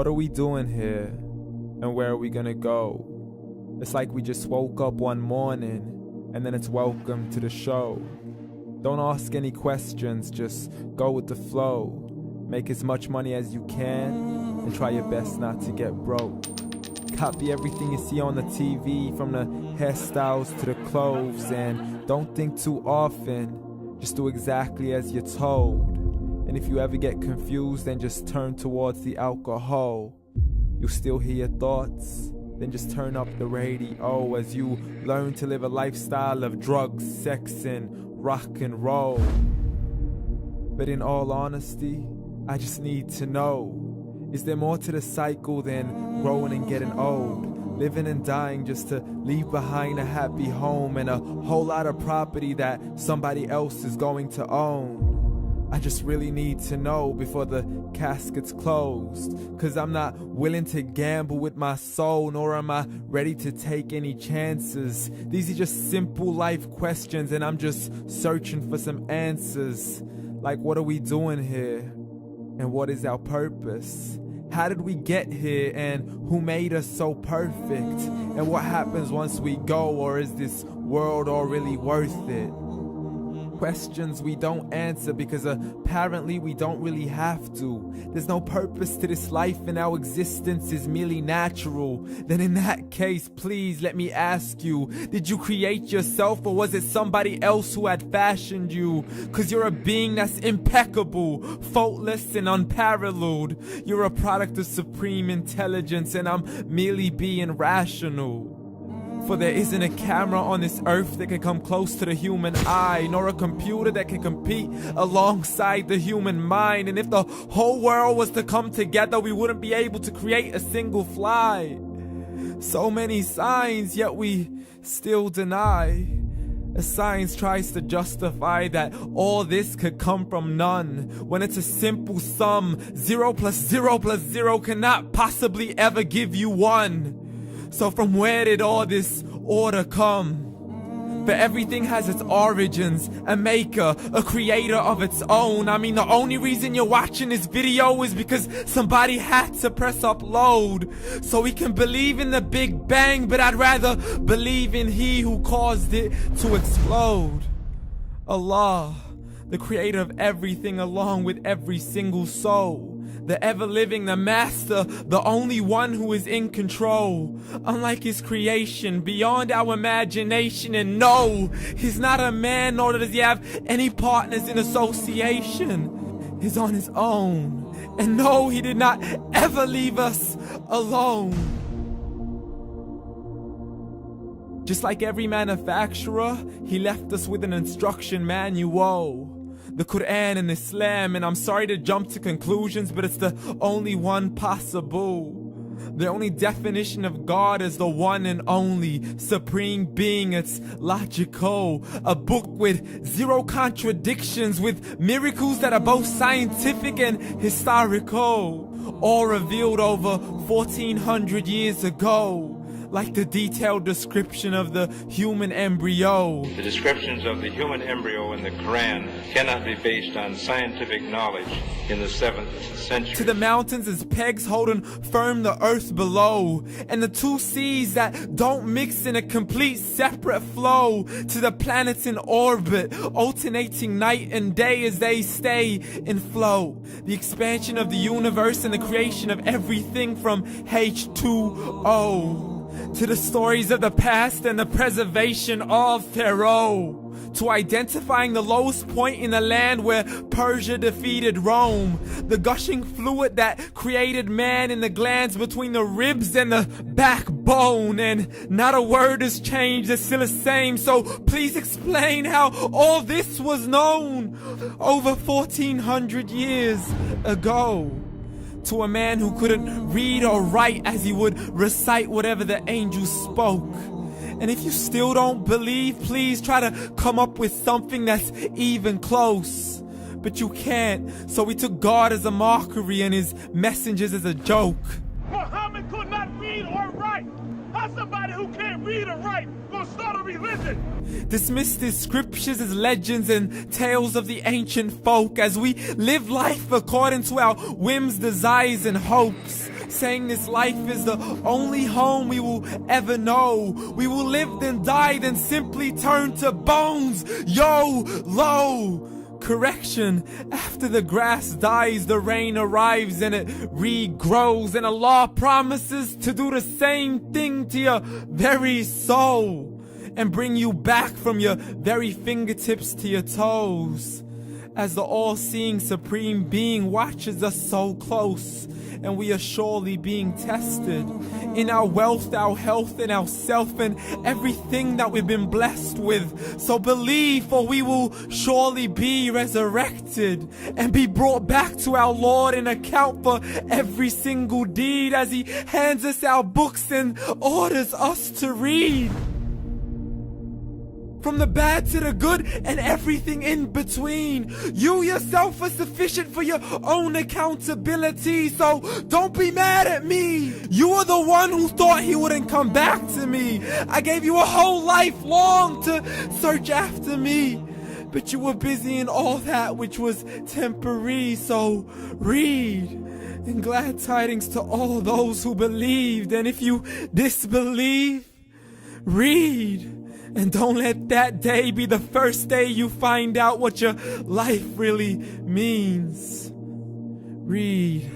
What are we doing here? And where are we gonna go? It's like we just woke up one morning and then it's welcome to the show. Don't ask any questions, just go with the flow. Make as much money as you can and try your best not to get broke. Copy everything you see on the TV, from the hairstyles to the clothes, and don't think too often, just do exactly as you're told. And if you ever get confused, then just turn towards the alcohol. You'll still hear your thoughts, then just turn up the radio as you learn to live a lifestyle of drugs, sex, and rock and roll. But in all honesty, I just need to know, is there more to the cycle than growing and getting old? Living and dying just to leave behind a happy home and a whole lot of property that somebody else is going to own. I just really need to know before the casket's closed, 'cause I'm not willing to gamble with my soul, nor am I ready to take any chances. These are just simple life questions and I'm just searching for some answers. Like, what are we doing here? And what is our purpose? How did we get here, and who made us so perfect? And what happens once we go, or is this world all really worth it? Questions we don't answer because apparently we don't really have to. There's no purpose to this life and our existence is merely natural. Then in that case, please let me ask you, did you create yourself, or was it somebody else who had fashioned you? 'Cause you're a being that's impeccable, faultless and unparalleled. You're a product of supreme intelligence and I'm merely being rational. For there isn't a camera on this earth that can come close to the human eye, nor a computer that can compete alongside the human mind. And if the whole world was to come together, we wouldn't be able to create a single fly. So many signs, yet we still deny. As science tries to justify that all this could come from none, when it's a simple sum. 0 plus 0 plus 0 cannot possibly ever give you 1. So from where did all this order come? For everything has its origins, a maker, a creator of its own. I mean, the only reason you're watching this video is because somebody had to press upload. So we can believe in the Big Bang, but I'd rather believe in He who caused it to explode. Allah, the creator of everything along with every single soul. The ever-living, the master, the only one who is in control. Unlike his creation, beyond our imagination. And no, he's not a man, nor does he have any partners in association. He's on his own. And no, he did not ever leave us alone. Just like every manufacturer, he left us with an instruction manual. The Quran and Islam, and I'm sorry to jump to conclusions, but it's the only one possible. The only definition of God is the one and only supreme being. It's logical, a book with 0 contradictions, with miracles that are both scientific and historical, all revealed over 1400 years ago. Like the detailed description of the human embryo. The descriptions of the human embryo in the Quran cannot be based on scientific knowledge in the 7th century. To the mountains as pegs holding firm the earth below, and the 2 seas that don't mix in a complete separate flow. To the planets in orbit, alternating night and day as they stay in flow. The expansion of the universe and the creation of everything from H2O. To the stories of the past and the preservation of Pharaoh. To identifying the lowest point in the land where Persia defeated Rome. The gushing fluid that created man in the glands between the ribs and the backbone. And not a word has changed, it's still the same. So please explain how all this was known over 1400 years ago. To a man who couldn't read or write as he would recite whatever the angels spoke. And if you still don't believe, please try to come up with something that's even close. But you can't, so we took God as a mockery and his messengers as a joke. Muhammad could not read or write. How somebody who can't read or write gonna start a religion? Dismissed his scriptures as legends and tales of the ancient folk as we live life according to our whims, desires, and hopes. saying this life is the only home we will ever know. We will live then die then simply turn to bones. YOLO! Correction, after the grass dies, the rain arrives and it regrows, and Allah promises to do the same thing to your very soul and bring you back from your very fingertips to your toes, as the all-seeing supreme being watches us so close, and we are surely being tested in our wealth, our health, and our self, and everything that we've been blessed with. So believe, for we will surely be resurrected and be brought back to our Lord and account for every single deed, as He hands us our books and orders us to read. From the bad to the good and everything in between. You yourself are sufficient for your own accountability, so don't be mad at me. You are the one who thought He wouldn't come back to me. I gave you a whole life long to search after me, but you were busy in all that which was temporary. So read, and glad tidings to all those who believed. And if you disbelieve, read. And don't let that day be the first day you find out what your life really means. Read.